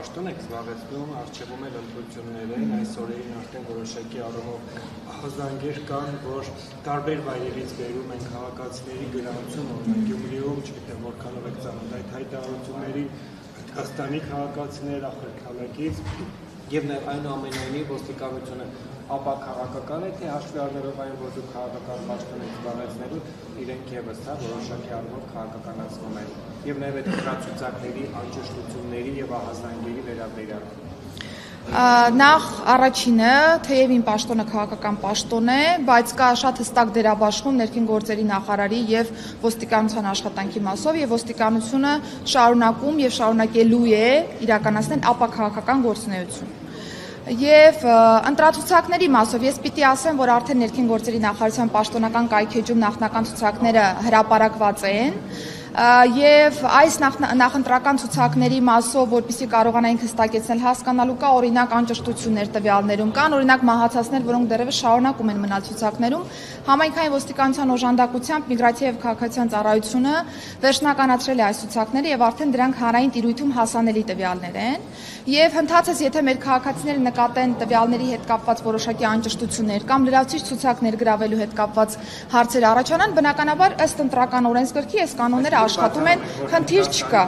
պաշտոն եք զբաղեցնում, առջևում էլ ընտրություններ են, այս օրերին արդեն որոշակի առումով ահազանգեր կան, որ տարբեր վայրերից բերում են քաղաքացիների գրանցում, օրինակ Գյումրիում, չգիտեմ որքանով եք ծանոթ այդ հայտարարությունների, Հայաստանի քաղաքացիներ ախրքալակից եւ նաեւ այնուամենայնիվ ոստիկանությունը ապաքաղաքական է, թե հաշվի առնելով այն, որ դուք քաղաքական պաշտոն եք զբաղեցնելու, իրենք եւս որոշակի առումով քաղաքականացնում են եւ նաեւ այդ գրացուցակների անճշտությունների եւ ահազանգերի վերաբերյալ։ Նախ առաջինը, թեև իմ պաշտոնը քաղաքական պաշտոն է, բայց կա շատ հստակ դերաբաշխում ներքին գործերի նախարարի եւ ոստիկանության աշխատանքի մասով եւ ոստիկանությունը շարունակում եւ շարունակելու է իրականացնել ապաքաղաքական գործունեություն։ Եվ ընտրացուցակների մասով ես պիտի ասեմ, որ արդեն ներքին գործերի նախարարության պաշտոնական կայքեջում նախնական ցուցակները հրապարակված են եւ այս նախընտրական ցուցակների մասով, որպեսզի կարողանայինք հստակեցնել, հասկանալու կա օրինակ անճշտություններ տվյալներում, կան օրինակ մահացածներ, որոնք դեռևս շարունակում են մնալ ցուցակներում, համայնքային ոստիկանության օժանդակությամբ միգրացիա եւ քաղաքացիական ծառայությունը վերջնականացրել է այս ցուցակները եւ արդեն դրանք հանրային տիրույթում հասանելի տվյալներ են եւ ընդհանրապես եթե մեր քաղաքացիները նկատեն տվյալների հետ կապված որոշակի անճշտություններ կամ լրացուցիչ ցուցակներ գրավելու հետ կապված հարցեր առաջանան, բնականաբար ըստ ընտրական օրենսգրքի այս կանոնները աշխատում են, խնդիր չկա։